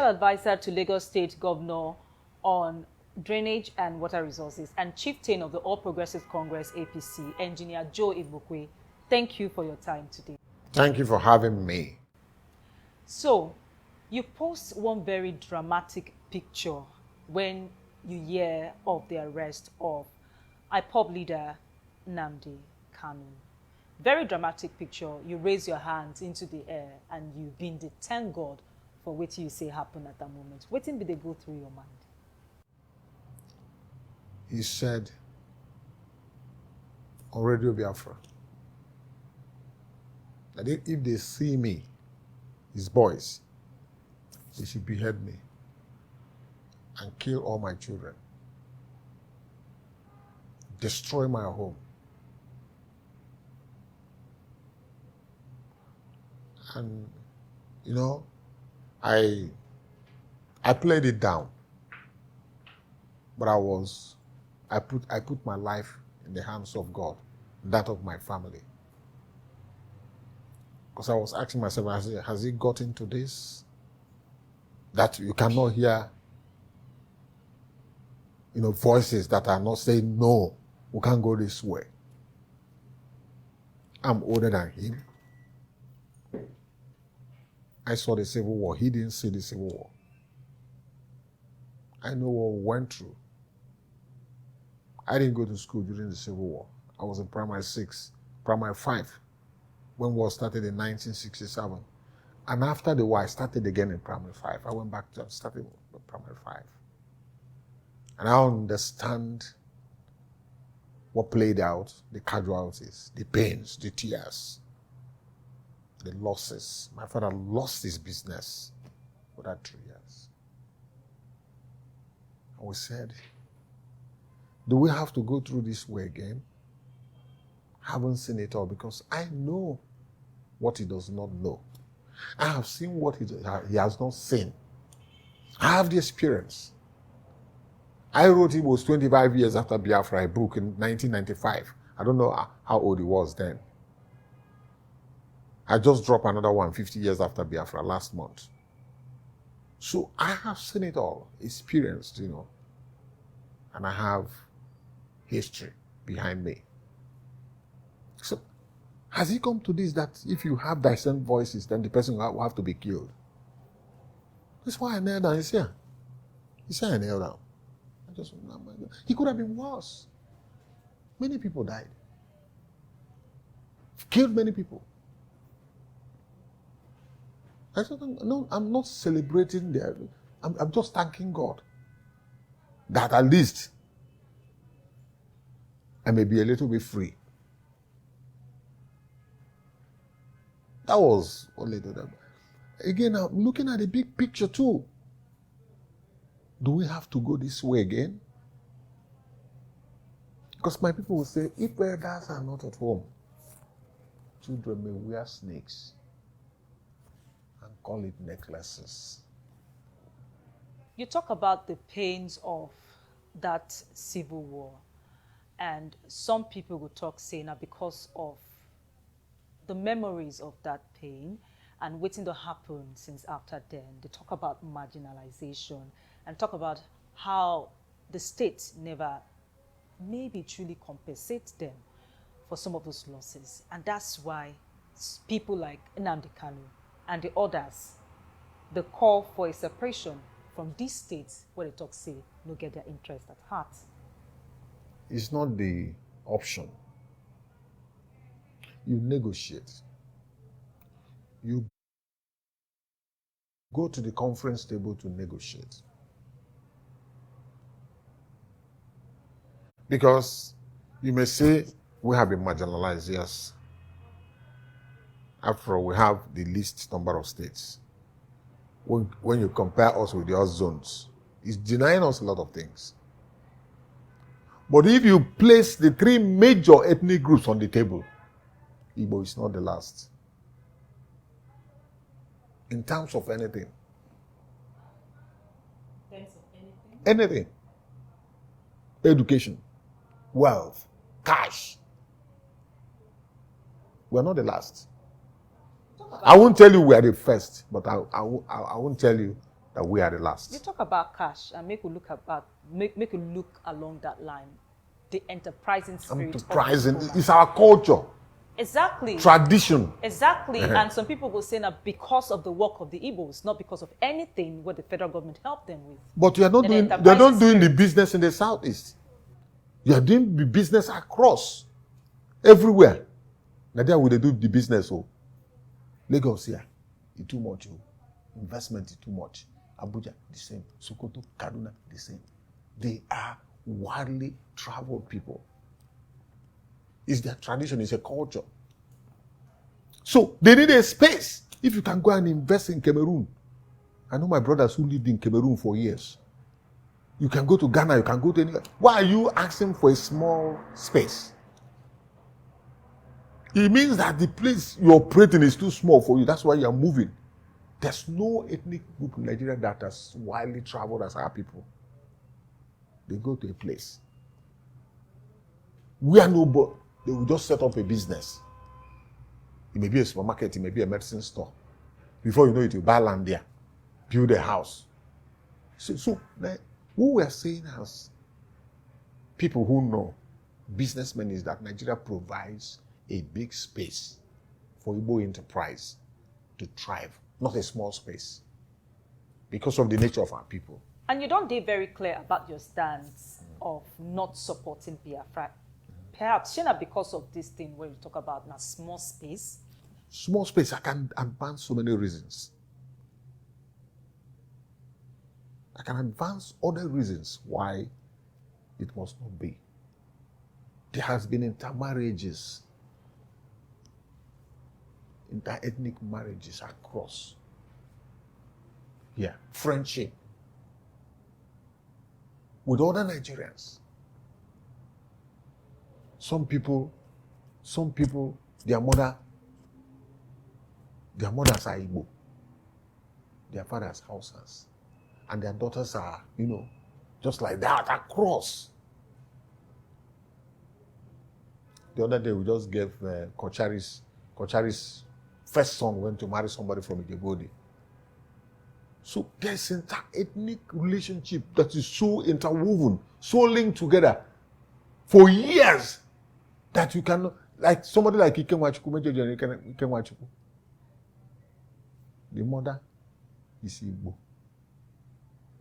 Special Advisor to Lagos State Governor on Drainage and Water Resources and Chieftain of the All Progressive Congress APC, Engineer Joe Igbokwe. Thank you for your time today. Thank you for having me. So, you post one very dramatic picture when you hear of the arrest of IPOB leader Nnamdi, Kanu. Very dramatic picture. You raise your hands into the air and you begin to thank God for what you say happened at that moment. What did they go through your mind? He said on Radio Biafra that if they see me, his boys, they should behead me and kill all my children, destroy my home. And, you know, I played it down, but I put my life in the hands of God, that of my family. Because I was asking myself, has it gotten to this? That you cannot hear, voices that are not saying, no, we can't go this way. I'm older than him. I saw the Civil War. He didn't see the Civil War. I know what we went through. I didn't go to school during the Civil War. I was in primary 5, when war started in 1967. And after the war, I started again in primary 5. I went back to starting primary 5. And I understand what played out, the casualties, the pains, the tears, the losses. My father lost his business for that 3 years. And we said, do we have to go through this way again? I haven't seen it all because I know what he does not know. I have seen what he has not seen. I have the experience. I wrote it was 25 years after Biafra, a book in 1995. I don't know how old he was then. I just dropped another one 50 years after Biafra last month. So I have seen it all, experienced, and I have history behind me. So has it come to this that if you have dissent voices, then the person will have to be killed? That's why I knelt down. He said I knelt down. He could have been worse. Many people died. Killed many people. I said, no, I'm not celebrating there. I'm just thanking God that at least I may be a little bit free. That was only the. Again, I'm looking at the big picture too. Do we have to go this way again? Because my people will say, if elders are not at home, children may wear snakes and call it necklaces. You talk about the pains of that civil war, and some people will talk, say, now because of the memories of that pain and waiting to happen since after then, they talk about marginalization and talk about how the state never maybe truly compensates them for some of those losses. And that's why people like Nnamdi Kanu and the others, the call for a separation from these states where they talk, say, no get their interest at heart. It's not the option. You negotiate. You go to the conference table to negotiate. Because you may say, we have been marginalized, yes. After all, we have the least number of states. When you compare us with the other zones, it's denying us a lot of things. But if you place the 3 major ethnic groups on the table, Igbo is not the last. In terms of anything. In terms of anything? Anything. Education, wealth, cash. We're not the last. I won't tell you we are the first, but I won't tell you that we are the last. You talk about cash and make you look along that line. The enterprising spirit. Enterprising is our culture. Exactly. Tradition. Exactly. And some people will say that because of the work of the Igbos, not because of anything what the federal government helped them with. But you are not doing, they're not doing the business in the southeast. You are doing the business across, everywhere. Nigeria will do the business. Oh, Lagos here, it's too much. Oh. Investment is too much. Abuja, the same. Sokoto, Kaduna, the same. They are widely traveled people. It's their tradition, it's a culture. So they need a space. If you can go and invest in Cameroon. I know my brothers who lived in Cameroon for years. You can go to Ghana, you can go to anywhere. Why are you asking for a small space? It means that the place you're operating is too small for you. That's why you're moving. There's no ethnic group in Nigeria that has widely traveled as our people. They go to a place. We are nobody. They will just set up a business. It may be a supermarket, it may be a medicine store. Before you know it, you buy land there, build a house. So what we are saying as people who know businessmen is that Nigeria provides a big space for Igbo enterprise to thrive, not a small space, because of the nature of our people. And you don't be very clear about your stance of not supporting Biafra. Perhaps, because of this thing where you talk about a small space. Small space, I can advance so many reasons. I can advance other reasons why it must not be. There has been intermarriages, inter-ethnic marriages across. Yeah, friendship with other Nigerians. Some people, their mothers are Igbo. Their fathers Hausas. And their daughters are, just like that, across. The other day, we just gave Kochari's first son went to marry somebody from Igbokwe. So there's inter-ethnic relationship that is so interwoven, so linked together for years that you cannot, like somebody like Ikenwachuku. The mother is Igbo.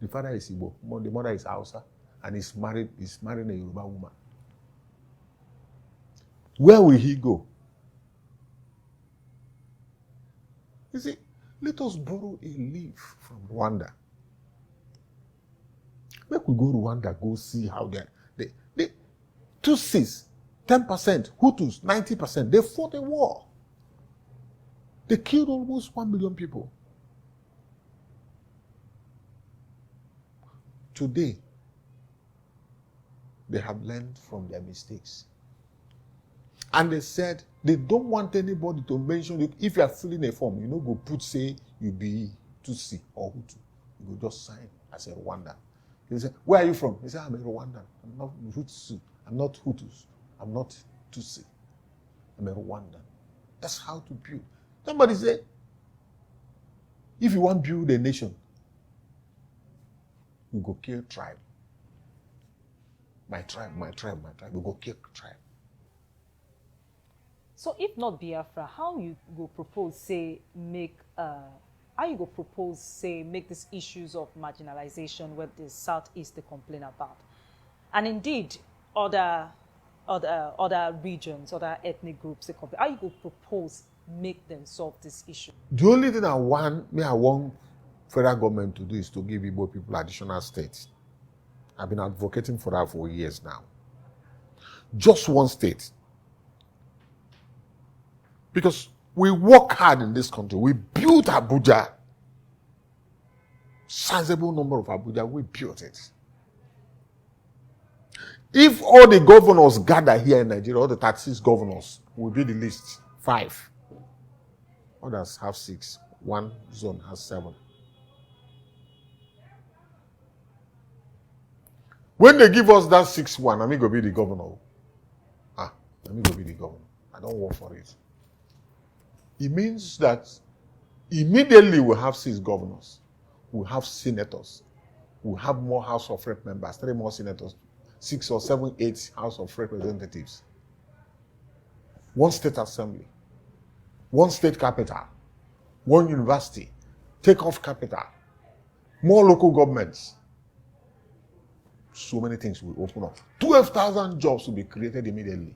The father is Igbo. The mother is Hausa, and he's marrying a Yoruba woman. Where will he go? You see, let us borrow a leaf from Rwanda. Make we go to Rwanda, go see how they Tutsis, 10%, Hutus, 90%. They fought a war. They killed almost 1 million people. Today, they have learned from their mistakes. And they said they don't want anybody to mention it. If you are filling a form, go put, say, you be Tutsi or Hutu. You go just sign as a Rwandan. They say, where are you from? They say, I'm a Rwandan. I'm not Hutu. I'm not Hutus. I'm not Tutsi. I'm a Rwandan. That's how to build. Somebody say, if you want to build a nation, you go kill tribe. My tribe, my tribe, my tribe. You go kill tribe. So if not Biafra, how you go propose, say, make these issues of marginalization where the Southeast they complain about, and indeed other regions, other ethnic groups they complain. How you go propose make them solve this issue? The only thing I want federal government to do is to give Igbo people additional states. I've been advocating for that for years now. Just one state. Because we work hard in this country. We built Abuja. Sizable number of Abuja, we built it. If all the governors gather here in Nigeria, all the 36 governors will be the list, 5. Others have 6. One zone has 7. When they give us that 6th one, I'm going to be the governor. I'm going to be the governor. I don't work for it. It means that immediately we'll have 6 governors. we'll have senators. We'll have more House of Rep members, 3 more senators, 6 or 7, 8 House of Representatives. 1 state assembly, 1 state capital, 1 university, take off capital, more local governments. So many things will open up. 12,000 jobs will be created immediately.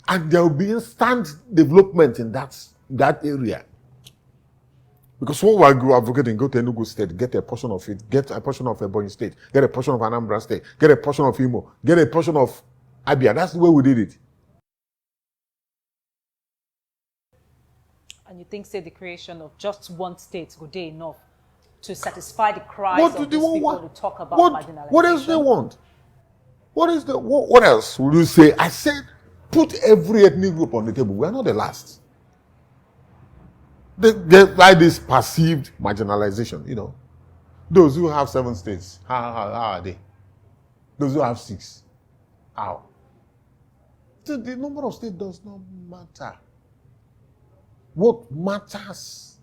And there will be instant development in that area. Because when we go advocating, go to Enugu State, get a portion of it, get a portion of Ebonyi State, get a portion of Anambra State, get a portion of Imo, get a portion of Abia. That's the way we did it. And you think, say, the creation of just 1 state would be enough to satisfy the cries of these people who talk about marginalization? What else they want? What else would you say? I said, put every ethnic group on the table. We are not the last. They like this perceived marginalization, you know. Those who have 7 states, how are they? Those who have 6, how? The number of states does not matter. What matters?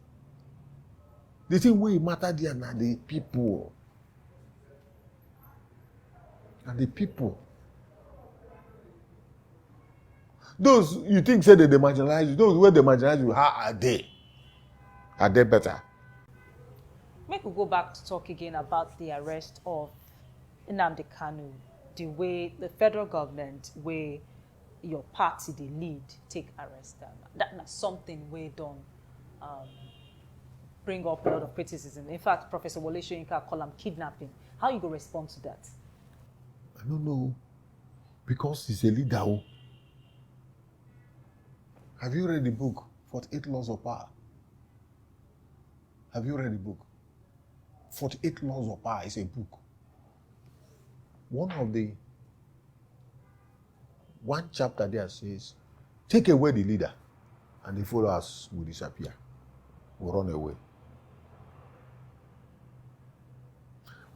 The thing where it matters there are the people. And the people. Those you think say that they marginalize you, those where they marginalize you, how are they? Are they better? Make we go back to talk again about the arrest of Nnamdi Kanu, the way the federal government, where your party, the lead, take arrest them. That's something we don't bring up a lot of criticism. In fact, Professor Wole Soyinka call them kidnapping. How you go respond to that? I don't know. Because he's a leader. Have you read the book, 48 Laws of Power? Have you read the book? 48 Laws of Power is a book. One chapter there says, take away the leader and the followers will disappear, will run away.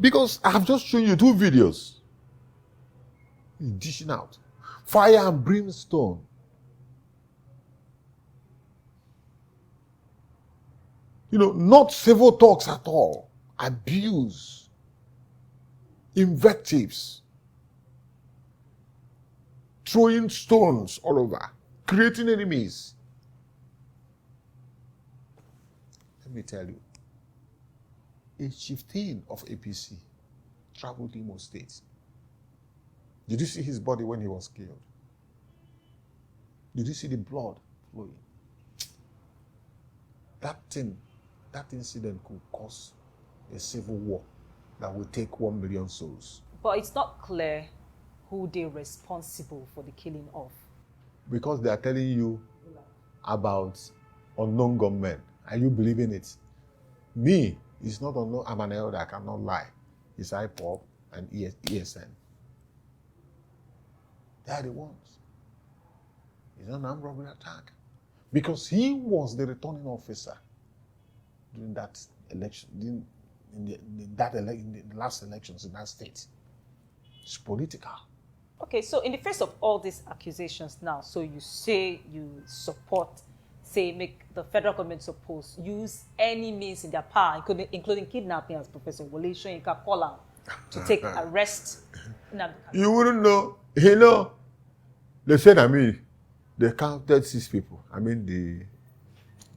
Because I have just shown you 2 videos. He's dishing out fire and brimstone. You know, not civil talks at all. Abuse. Invectives. Throwing stones all over. Creating enemies. Let me tell you. A chieftain of APC traveled to Imo State. Did you see his body when he was killed? Did you see the blood flowing? That incident could cause a civil war that will take 1 million souls. But it's not clear who they're responsible for the killing of. Because they are telling you about unknown gunmen. Are you believing it? Me, it's not unknown. I'm an elder, I cannot lie. It's IPOP and ESN. They are the ones. It's an armed robbery attack. Because he was the returning officer during that election, in the last elections in that state. It's political. Okay, so in the face of all these accusations now, so you say you support, say, make the federal government suppose use any means in their power, including kidnapping, as Professor Wole Soyinka call out, to take arrest. You wouldn't know. You know, they said, they counted 6 people.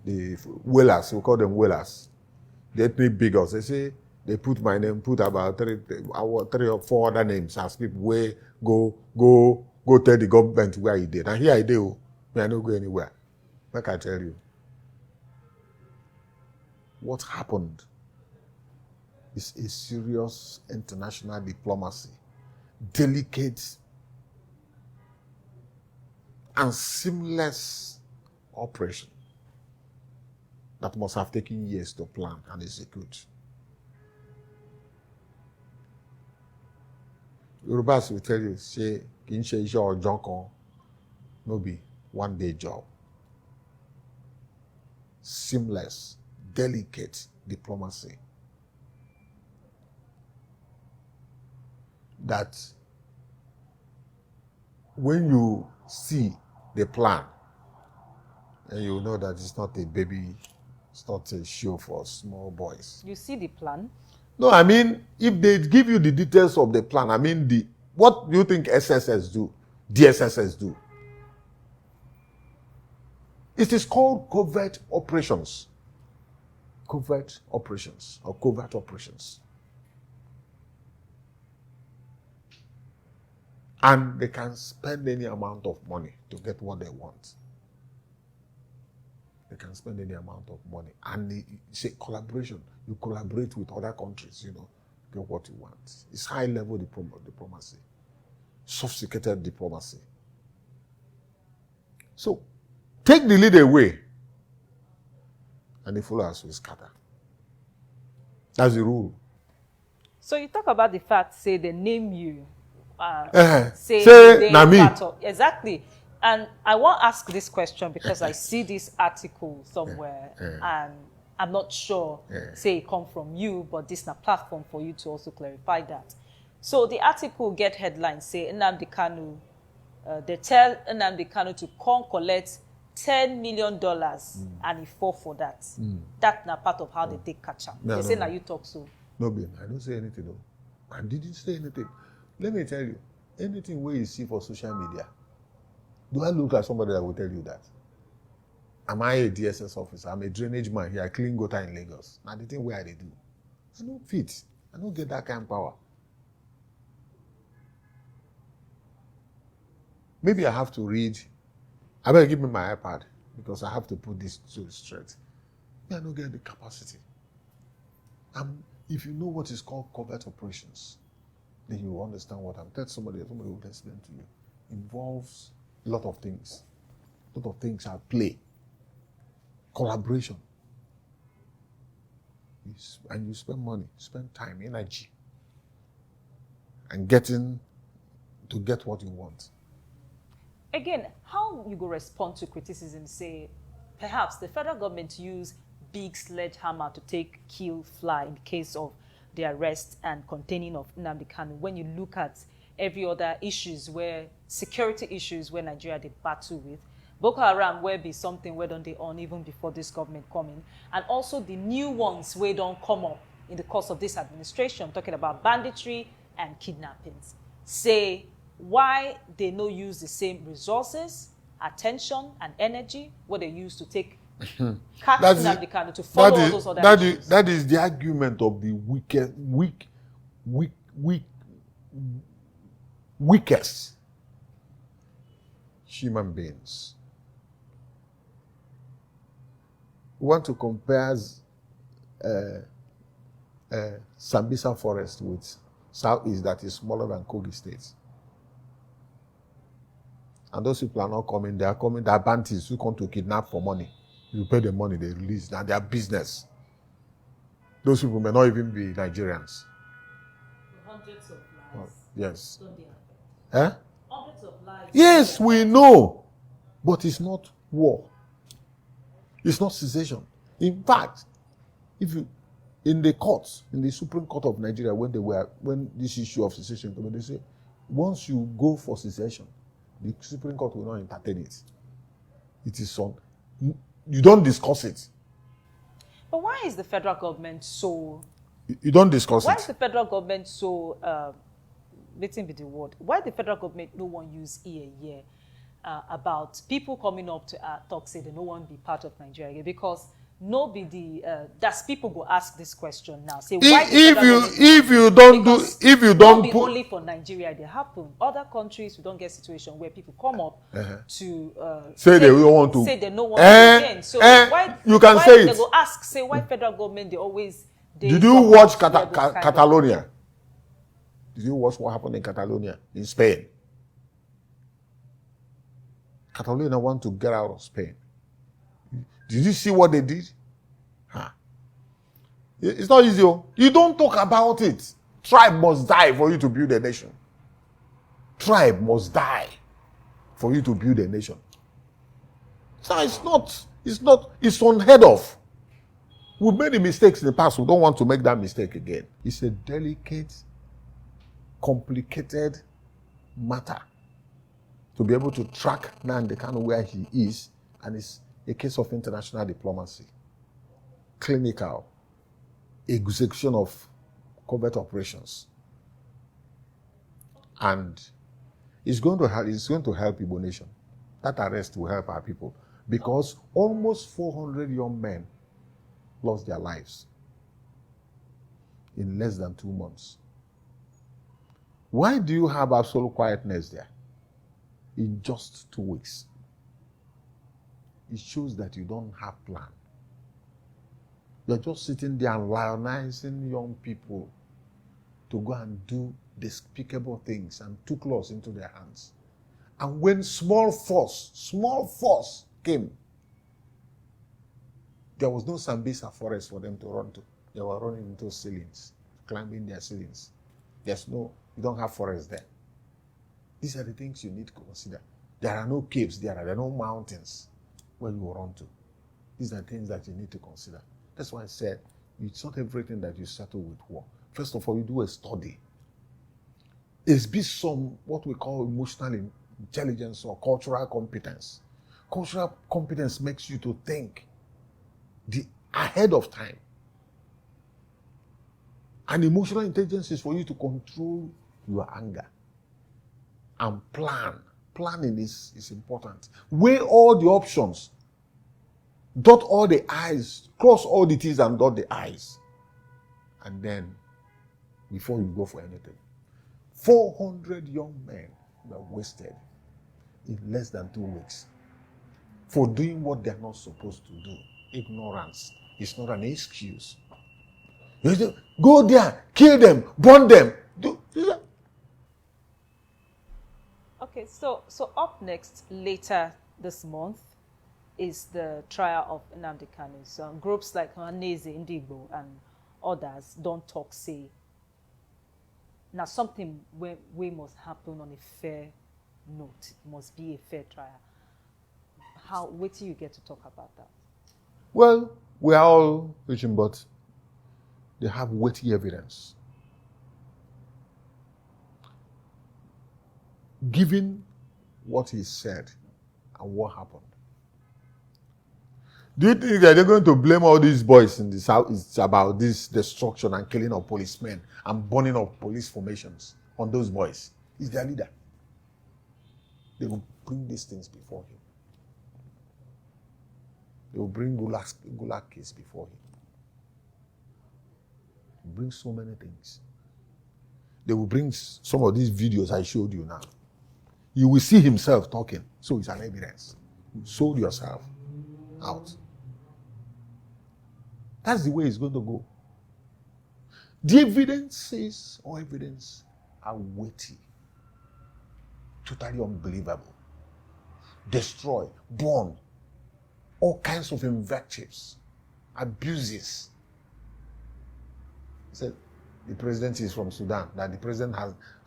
The whalers, we call them whalers. The ethnic bigots. They say they put my name, put about 3 or 4 other names as people where go tell the government where he did. And here I do. I don't go anywhere. Like I tell you. What happened is a serious international diplomacy, delicate and seamless operation that must have taken years to plan and execute. Yorubas will tell you, say, Kinshe Isha or Jonko, no be one day job. Seamless, delicate diplomacy. That when you see the plan, and you know that it's not a baby It's not a show for small boys. You see the plan? No, I mean, if they give you the details of the plan, I mean, what do you think SSS do? DSSS do? It is called covert operations. Covert operations or covert operations. And they can spend any amount of money to get what they want. They can spend any amount of money. And it's a collaboration. You collaborate with other countries, you know, get what you want. It's high-level diplomacy. Sophisticated diplomacy. So, take the lead away, and the followers will scatter. That's the rule. So you talk about the fact, say they name you. Say Nnamdi. Exactly. And I want to ask this question because I see this article somewhere and I'm not sure, say it come from you, but this is a platform for you to also clarify that. So the article get headlines, say Nnamdi Kanu, they tell Nnamdi Kanu to come collect $10 million and he fall for that. That's not part of how they take catch up. They say now you talk so. No, Ben, I don't say anything though. I didn't say anything. Let me tell you, anything where you see for social media, do I look like somebody that will tell you that? Am I a DSS officer? I'm a drainage man here. I clean gutter in Lagos. Now the thing where they do, I don't fit. I don't get that kind of power. Maybe I have to read. I better give me my iPad because I have to put this to straight. I don't get the capacity. If you know what is called covert operations, then you will understand what I'm telling somebody will explain to you. Involves a lot of things. A lot of things at play. Collaboration. And you spend money, spend time, energy, and get what you want. Again, how you go respond to criticism, say, perhaps the federal government use big sledgehammer to kill fly in the case of the arrest and containing of Nnamdi Kanu, when you look at every other security issues where Nigeria they battle with, Boko Haram will be something where don't they on even before this government coming, and also the new ones where don't come up in the course of this administration, talking about banditry and kidnappings. Say why they no use the same resources, attention, and energy what they use to take catch Nnamdi Kanu to follow all those other issues. That is the argument of the weakest human beings. We want to compare Sambisa Forest with Southeast that is smaller than Kogi State. And those people are not coming. They are coming. They are bandits who come to kidnap for money. You pay them money, they release. Now their business. Those people may not even be Nigerians. Hundreds of lives. Yes. Don't they affect? Hundreds of lives. Yes, we know. But it's not war. It's not secession. In fact, in the courts, in the Supreme Court of Nigeria, when this issue of secession came, they say, once you go for secession, the Supreme Court will not entertain it. It is on. You don't discuss it. But why is the federal government so... You don't discuss it. Why is the federal government so... letting be the word. Why the federal government no one use here about people coming up to talk, say they no one be part of Nigeria? Because that's people go ask this question now. Say why if you don't put only for Nigeria they happen. Other countries we don't get situation where people come up to say they don't want to. Say they no want to again. So why you can say they it. go ask, say why federal government they always Did you watch Catalonia? Did you watch what happened in Catalonia in Spain? Catalonia want to get out of Spain. Did you see what they did? It's not easy. You don't talk about it. Tribe must die for you to build a nation. Tribe must die for you to build a nation. So it's unheard of. We've made mistakes in the past. We don't want to make that mistake again. It's a delicate, complicated matter to be able to track Nnamdi Kanu where he is, and it's a case of international diplomacy. clinical execution of covert operations. And it's going to help Igbo Nation. That arrest will help our people because almost 400 young men lost their lives in less than 2 months. Why do you have absolute quietness there in just 2 weeks? It shows that you don't have plan. You're just sitting there and lionizing young people to go and do despicable things and took laws into their hands. And when small force came, there was no Sambisa forest for them to run to. They were running into ceilings, climbing their ceilings. You don't have forest there. These are the things you need to consider. There are no caves there are no mountains where you will run to. These are things that you need to consider. That's why I said, it's not everything that you settle with war. First of all, you do a study. It's be some, what we call emotional intelligence or cultural competence. Cultural competence makes you to think ahead of time. And emotional intelligence is for you to control your anger and plan. Planning is important. Weigh all the options. Dot all the I's, cross all the T's and dot the I's. And then, before you go for anything, 400 young men were wasted in less than 2 weeks for doing what they're not supposed to do. Ignorance is not an excuse. You say, go there, kill them, burn them. Okay, so up next, later this month, is the trial of Nnamdi Kanu. So groups like Nnamdi, Ndigbo, and others don't talk, say, now something we must happen on a fair note. It must be a fair trial. Wait till you get to talk about that. Well, we are all preaching, but they have weighty evidence. Given what he said and what happened, do you think that they're going to blame all these boys in the South? It's about this destruction and killing of policemen and burning of police formations on those boys? He's their leader. They will bring these things before him. They will bring Gulag case before him. Bring so many things. They will bring some of these videos I showed you now. You will see himself talking. So it's an evidence. You sold yourself out. That's the way it's going to go. The evidence are weighty, totally unbelievable. Destroy, burn, all kinds of invectives, abuses. He said the president is from Sudan, that the president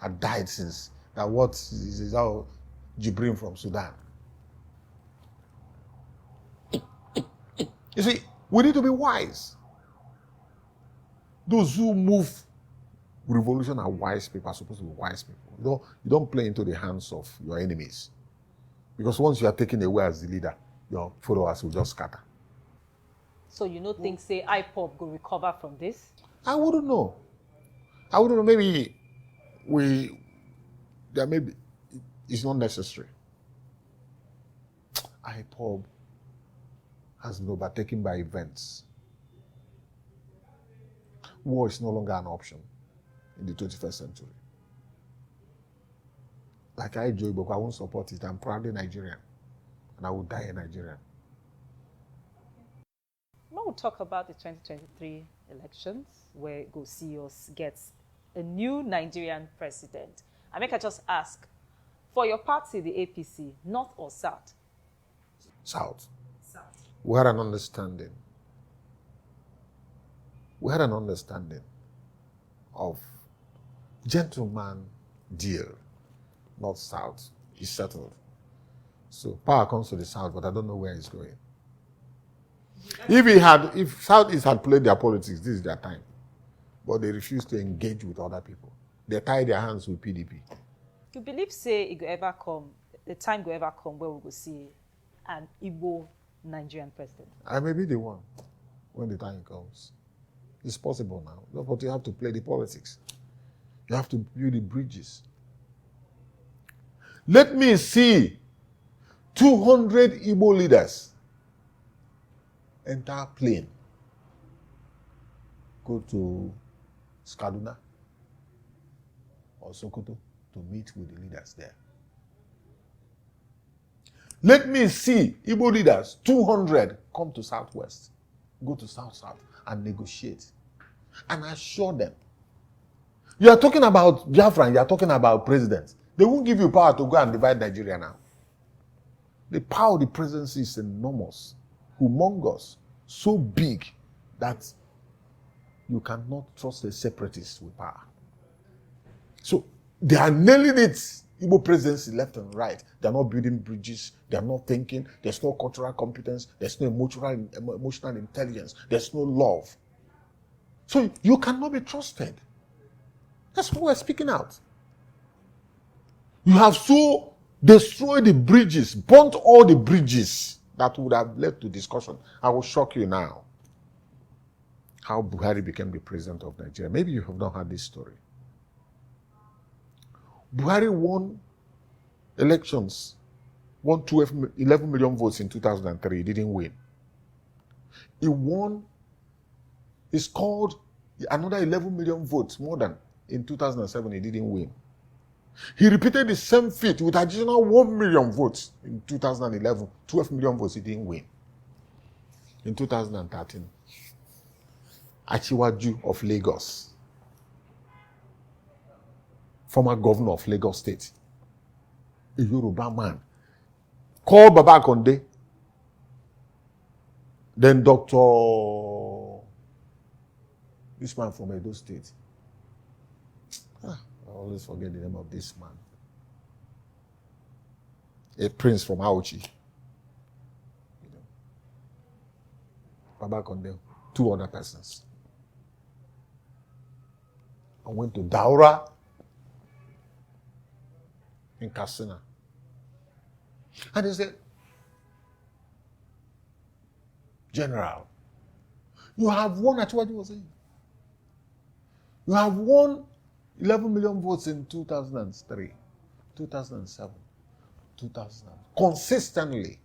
had died since, that what is how Jibrin from Sudan. You see, we need to be wise. Those who move revolution are wise people, are supposed to be wise people. You don't play into the hands of your enemies. Because once you are taken away as the leader, your followers will just scatter. So you don't think, say, IPOB will recover from this? I wouldn't know. Maybe it's not necessary. IPOB has been overtaken by events. War is no longer an option in the 21st century. Like Igbokwe, I won't support it. I'm proudly Nigerian. And I will die a Nigerian. Now we'll talk about the 2023 elections, where Go see us gets a new Nigerian president. I make I just ask, for your party, the APC, North or South? South. South. We had an understanding. Of gentleman deal. North, South. It's settled. So power comes to the South, but I don't know where it's going. If Southeast had played their politics, this is their time. But they refuse to engage with other people. They tie their hands with PDP. You believe, say, it will ever come, the time will ever come where we will see an Igbo Nigerian president? I may be the one. when the time comes. It's possible now, but you have to play the politics. You have to build the bridges. Let me see 200 Igbo leaders enter plane, go to Kaduna or Sokoto to meet with the leaders there. Let me see Igbo leaders, 200, come to Southwest, go to South and negotiate and assure them. You are talking about Biafra, you are talking about presidents. They won't give you power to go and divide Nigeria now. The power of the presidency is enormous, humongous, so big that you cannot trust a separatist with power. So they are nailing it. Igbo presidency left and right. They are not building bridges. They are not thinking. There's no cultural competence. There's no emotional intelligence. There's no love. So you cannot be trusted. That's why we're speaking out. You have so destroyed the bridges, burnt all the bridges that would have led to discussion. I will shock you now. How Buhari became the president of Nigeria. Maybe you have not heard this story. Buhari won elections, won 11 million votes in 2003. He didn't win. He won, he scored another 11 million votes more than in 2007. He didn't win. He repeated the same feat with additional 1 million votes in 2011. 12 million votes, he didn't win. In 2013, Achiwaju of Lagos, former governor of Lagos State, a Yoruba man, called Baba Konde, then Dr. This man from Edo State. I always forget the name of this man. A prince from Auchi. Baba Konde, 2 other persons. I went to Daura in Katsina. And they said, General, you have won, that's what he was saying. You have won 11 million votes in 2003, 2007, 2000. Consistently.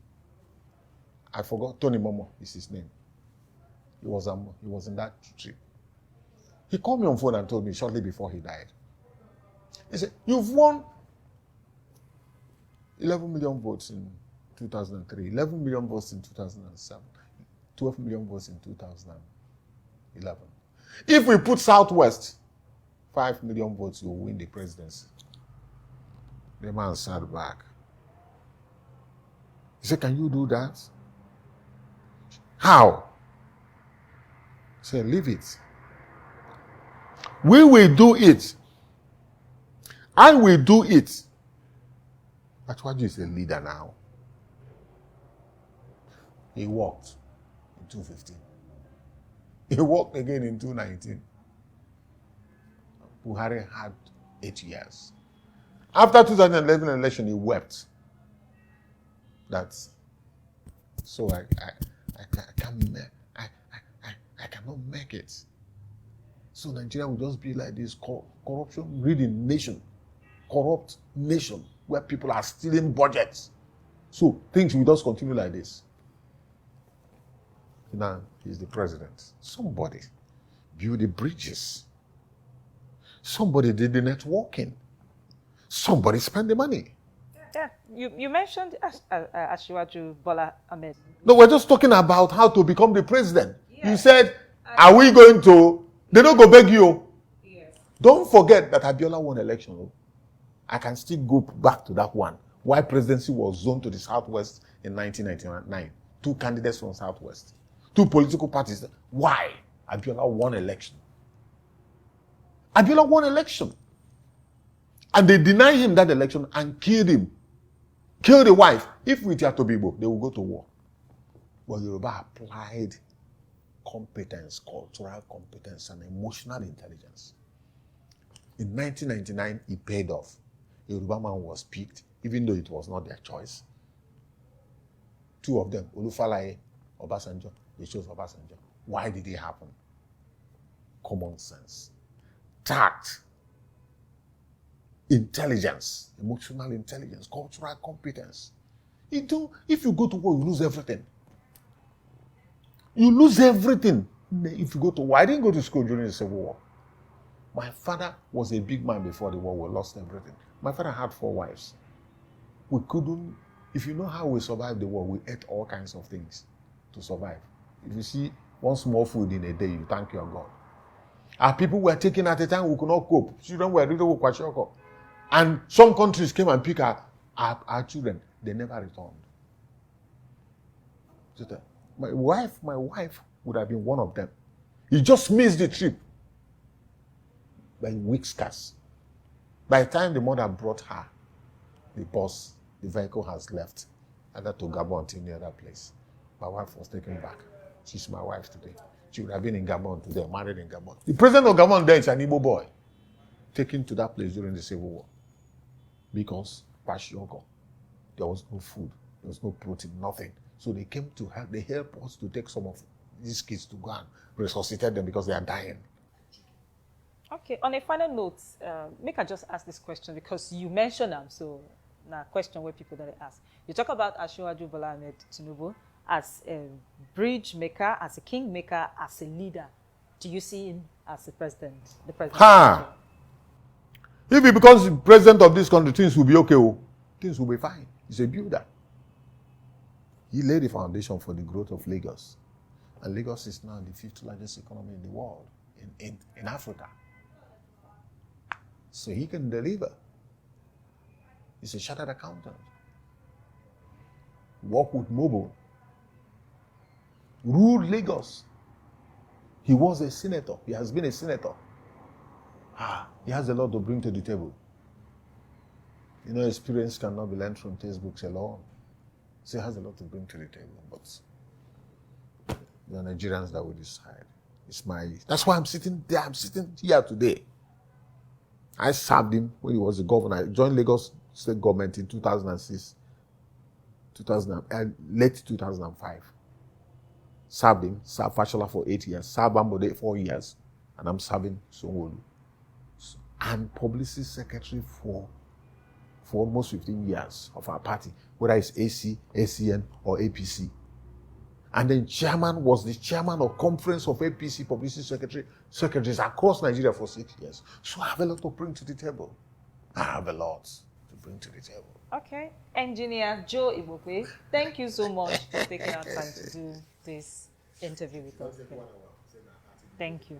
I forgot, Tony Momo is his name. He was in that trip. He called me on phone and told me shortly before he died. He said, you've won 11 million votes in 2003, 11 million votes in 2007, 12 million votes in 2011. If we put Southwest, 5 million votes, you will win the presidency. The man sat back. He said, can you do that? How? He said, leave it. We will do it. I will do it. Achwaju is a leader now. He walked in 2015. He walked again in 2019. Buhari had 8 years. After 2011 election, he wept. That's so I cannot make it. So Nigeria will just be like this corruption-ridden nation, corrupt nation where people are stealing budgets. So things will just continue like this. Now he's the president. Somebody build the bridges. Somebody did the networking. Somebody spent the money. Yeah, you mentioned Asiwaju Bola Ahmed. No, we're just talking about how to become the president. Yeah. You said, are we going to... They don't go beg you. Yes. Don't forget that Abiola won election. I can still go back to that one. Why presidency was zoned to the Southwest in 1999. 2 candidates from Southwest. 2 political parties. Why? Abiola won election. Abiola won election. And they denied him that election and killed him. Killed the wife. If we are Tobibo, they will go to war. But Yoruba applied competence, cultural competence, and emotional intelligence. In 1999, it paid off. A Yoruba man was picked, even though it was not their choice. 2 of them, Olufalaye, Obasanjo, they chose Obasanjo. Why did it happen? Common sense, tact, intelligence, emotional intelligence, cultural competence. If you go to war, you lose everything. You lose everything if you go to war. I didn't go to school during the Civil War. My father was a big man before the war. We lost everything. My father had 4 wives. We couldn't, if you know how we survived the war, we ate all kinds of things to survive. If you see one small food in a day, you thank your God. Our people were taken at a time we could not cope. Children were really kwashoko. And some countries came and picked our children. They never returned. My wife would have been one of them. He just missed the trip by weak scars. By the time the mother brought her, the vehicle has left, either to Gabon to any other place. My wife was taken back. She's my wife today. She would have been in Gabon today, married in Gabon. The president of Gabon then is an Igbo boy, taken to that place during the Civil War. Because Pashiogo, there was no food, there was no protein, nothing. So they came to help. They helped us to take some of these kids to go and resuscitate them because they are dying. Okay, on a final note, make I just ask this question because you mentioned them, so now question where people that ask. You talk about Asiwaju Bola Ahmed Tinubu as a bridge maker, as a king maker, as a leader. Do you see him as the president? The president. Ha! If he becomes the president of this country, things will be okay. Things will be fine. He's a builder. He laid the foundation for the growth of Lagos. And Lagos is now the 5th largest economy in the world, in Africa. So he can deliver. He's a chartered accountant. Worked with Mobile. Ruled Lagos. He was a senator. He has been a senator. He has a lot to bring to the table. You know, experience cannot be learned from textbooks alone. So he has a lot to bring to the table. But the Nigerians that will decide. That's why I'm sitting there. I'm sitting here today. I served him when he was the governor. I joined Lagos State Government in 2006, late 2005. Served Fashola for 8 years, served Ambode 4 years, and I'm serving Sanwo-Olu. I'm publicity secretary for almost 15 years of our party, whether it's AC, ACN, or APC. And then was the chairman of conference of APC publicity secretaries across Nigeria for 6 years. So I have a lot to bring to the table. I have a lot to bring to the table. Okay. Engineer Joe Igbokwe, thank you so much for taking our time to do this interview with us. Thank you.